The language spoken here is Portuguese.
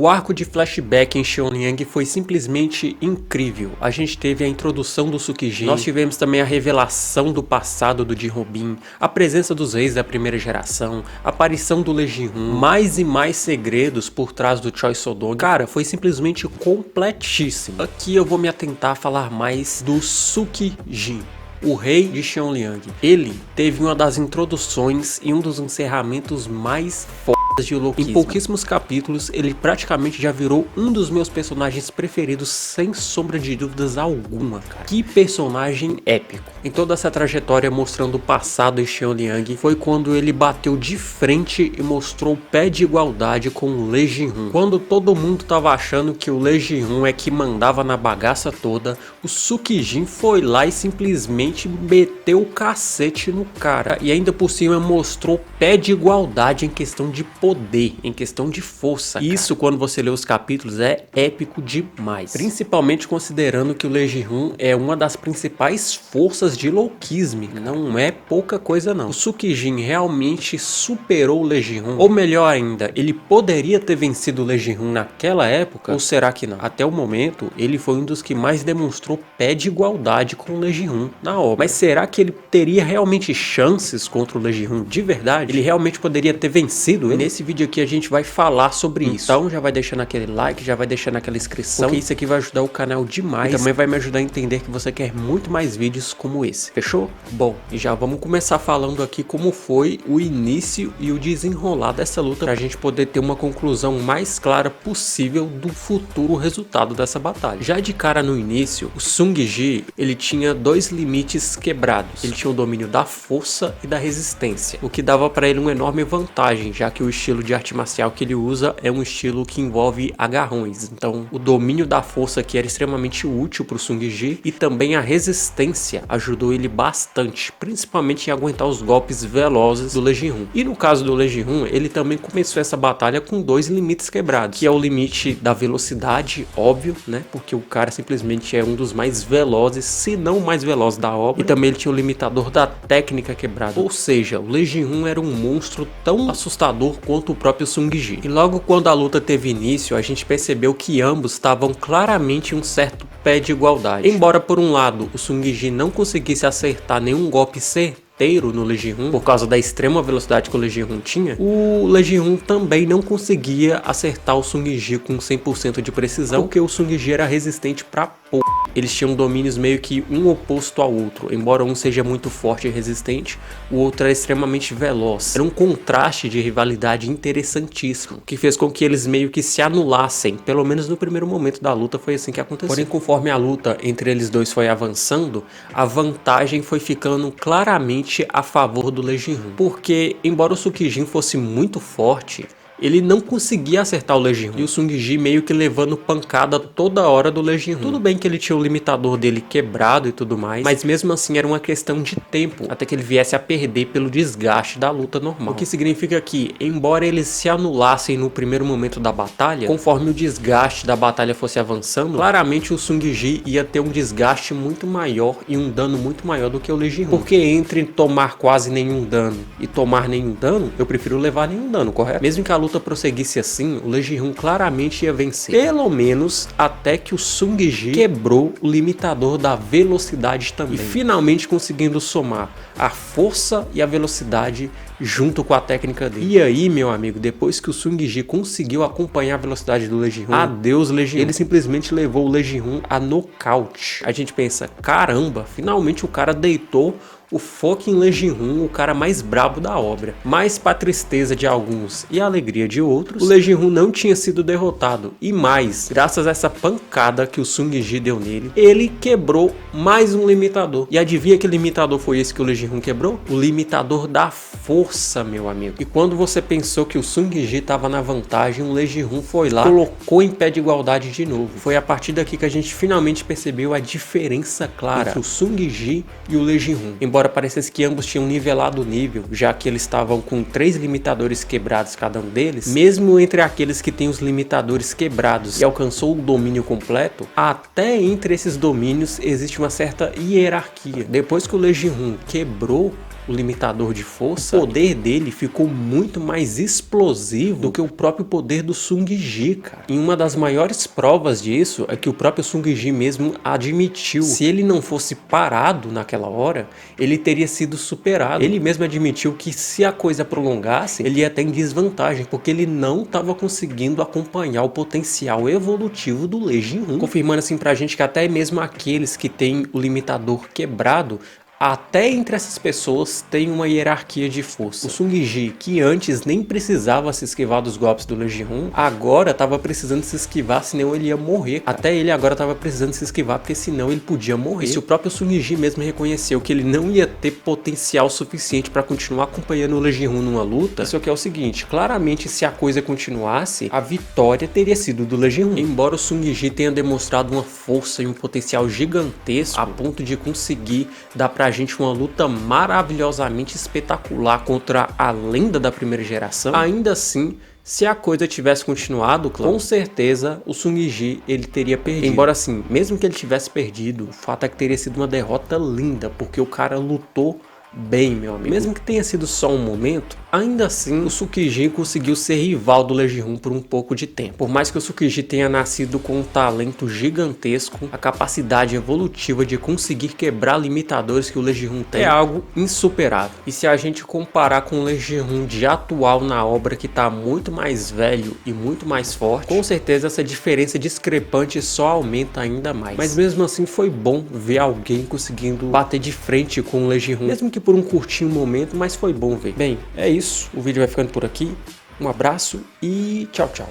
O arco de flashback em Xiaoliang foi simplesmente incrível. A gente teve a introdução do Tsukiji, nós tivemos também a revelação do passado do Jin Robin, a presença dos reis da primeira geração, a aparição do Lei Jin-Hun, mais e mais segredos por trás do Choi Soo-dong. Cara, foi simplesmente completíssimo. Aqui eu vou me atentar a falar mais do Tsukiji, o rei de Xiaoliang. Ele teve uma das introduções e um dos encerramentos mais fodas de Loquismo. Em pouquíssimos capítulos, ele praticamente já virou um dos meus personagens preferidos, sem sombra de dúvidas alguma, cara. Que personagem épico. Em toda essa trajetória mostrando o passado em Xiaoliang, foi quando ele bateu de frente e mostrou o pé de igualdade com o Lei Jin-Hun. Quando todo mundo tava achando que o Lei Jin-Hun é que mandava na bagaça toda, o Tsukiji foi lá e simplesmente meteu o cacete no cara. E ainda por cima mostrou pé de igualdade em questão de poder, em questão de força. Isso, quando você lê os capítulos, é épico demais. Principalmente considerando que o Lei Jin-Hun é uma das principais forças de Loquismo. Não é pouca coisa não. O Tsukiji realmente superou o Lei Jin-Hun. Ou melhor ainda, ele poderia ter vencido o Lei Jin-Hun naquela época? Ou será que não? Até o momento, ele foi um dos que mais demonstrou pé de igualdade com o Lei Jin-Hun na obra. Mas será que ele teria realmente chances contra o Lei Jin-Hun de verdade? Ele realmente poderia ter vencido ele? Nesse vídeo aqui a gente vai falar sobre isso. Então já vai deixando aquele like, já vai deixando aquela inscrição, porque isso aqui vai ajudar o canal demais. E também vai me ajudar a entender que você quer muito mais vídeos como esse. Fechou? Bom, e já vamos começar falando aqui como foi o início e o desenrolar dessa luta, pra gente poder ter uma conclusão mais clara possível do futuro resultado dessa batalha. Já de cara no início, o Tsukiji, ele tinha dois limites quebrados. Ele tinha o domínio da força e da resistência, o que dava para ele uma enorme vantagem, já que o estilo de arte marcial que ele usa é um estilo que envolve agarrões. Então o domínio da força aqui era extremamente útil para o Tsukiji, e também a resistência ajudou ele bastante, principalmente em aguentar os golpes velozes do Lei Jin-Hun. E no caso do Lei Jin-Hun, ele também começou essa batalha com dois limites quebrados, que é o limite da velocidade, óbvio, né, porque o cara simplesmente é um dos mais velozes, se não o mais veloz da obra, e também ele tinha o limitador da técnica quebrado. Ou seja, o Lei Jin-Hun era um monstro tão assustador quanto o próprio Tsukiji. E logo quando a luta teve início, a gente percebeu que ambos estavam claramente em um certo pé de igualdade. Embora por um lado o Tsukiji não conseguisse acertar nenhum golpe certeiro no Lei Jin-Hun, por causa da extrema velocidade que o Lei Jin-Hun tinha, o Lei Jin-Hun também não conseguia acertar o Tsukiji com 100% de precisão, porque o Tsukiji era resistente pra porra. Eles tinham domínios meio que um oposto ao outro, embora um seja muito forte e resistente, o outro era extremamente veloz. Era um contraste de rivalidade interessantíssimo, que fez com que eles meio que se anulassem, pelo menos no primeiro momento da luta foi assim que aconteceu. Porém, conforme a luta entre eles dois foi avançando, a vantagem foi ficando claramente a favor do Lei Jin-Hun, porque embora o Tsukiji fosse muito forte, ele não conseguia acertar o Lei Jin-Hun, e o Tsukiji meio que levando pancada toda hora do Lei Jin-Hun. Tudo bem que ele tinha o limitador dele quebrado e tudo mais, mas mesmo assim era uma questão de tempo até que ele viesse a perder pelo desgaste da luta normal. O que significa que, embora eles se anulassem no primeiro momento da batalha, conforme o desgaste da batalha fosse avançando, claramente o Tsukiji ia ter um desgaste muito maior e um dano muito maior do que o Lei Jin-Hun. Porque entre tomar quase nenhum dano e tomar nenhum dano, eu prefiro levar nenhum dano, correto? Mesmo que a luta prosseguisse assim, o Lei Jin-Hun claramente ia vencer, pelo menos até que o Tsukiji quebrou o limitador da velocidade também, e finalmente conseguindo somar a força e a velocidade junto com a técnica dele. E aí, meu amigo, depois que o Tsukiji conseguiu acompanhar a velocidade do Lei Jin-Hun, adeus Lei Jin-Hun, ele simplesmente levou o Lei Jin-Hun a nocaute. A gente pensa, caramba, finalmente o cara deitou o fucking Lei Jin-Hun, o cara mais brabo da obra. Mas pra tristeza de alguns e alegria de outros, o Lei Jin-Hun não tinha sido derrotado. E mais, graças a essa pancada que o Tsukiji deu nele, ele quebrou mais um limitador. E adivinha que limitador foi esse que o Lei Jin-Hun quebrou? O limitador da força, meu amigo. E quando você pensou que o Tsukiji tava na vantagem, o Lei Jin-Hun foi lá, colocou em pé de igualdade de novo. Foi a partir daqui que a gente finalmente percebeu a diferença clara entre o Tsukiji e o Lei Jin-Hun. Embora parecesse que ambos tinham nivelado o nível, já que eles estavam com 3 limitadores quebrados cada um deles, mesmo entre aqueles que têm os limitadores quebrados e alcançou o domínio completo, até entre esses domínios existe uma certa hierarquia. Depois que o Lei Jin-Hun quebrou o limitador de força, o poder dele ficou muito mais explosivo do que o próprio poder do Sung-Ji, cara. E uma das maiores provas disso é que o próprio Sung-Ji mesmo admitiu, se ele não fosse parado naquela hora, ele teria sido superado. Ele mesmo admitiu que se a coisa prolongasse, ele ia estar em desvantagem, porque ele não estava conseguindo acompanhar o potencial evolutivo do Lei Jin-Hoon, confirmando assim pra gente que até mesmo aqueles que têm o limitador quebrado, até entre essas pessoas tem uma hierarquia de força. O Sung-Ji, que antes nem precisava se esquivar dos golpes do Lei Jin-Hoon, agora estava precisando se esquivar, senão ele ia morrer, cara. Até ele agora estava precisando se esquivar, porque senão ele podia morrer. E se o próprio Sung-Ji mesmo reconheceu que ele não ia ter potencial suficiente para continuar acompanhando o Lei Jin-Hoon numa luta, isso aqui é o seguinte: claramente se a coisa continuasse, a vitória teria sido do Lei Jin-Hoon. Embora o Sung-Ji tenha demonstrado uma força e um potencial gigantesco, a ponto de conseguir dar pra gente uma luta maravilhosamente espetacular contra a lenda da primeira geração, ainda assim, se a coisa tivesse continuado, claro, com certeza o Sung-Ji ele teria perdido. Embora assim, mesmo que ele tivesse perdido, o fato é que teria sido uma derrota linda, porque o cara lutou bem, meu amigo. Mesmo que tenha sido só um momento, ainda assim o Tsukiji conseguiu ser rival do Lei Jin-Hoon por um pouco de tempo. Por mais que o Tsukiji tenha nascido com um talento gigantesco, a capacidade evolutiva de conseguir quebrar limitadores que o Lei Jin-Hoon tem é algo insuperável. E se a gente comparar com o Lei Jin-Hoon de atual na obra, que está muito mais velho e muito mais forte, com certeza essa diferença discrepante só aumenta ainda mais. Mas mesmo assim foi bom ver alguém conseguindo bater de frente com o Lei Jin-Hoon, mesmo que por um curtinho momento, mas foi bom ver. Bem, é isso, o vídeo vai ficando por aqui, um abraço e tchau, tchau.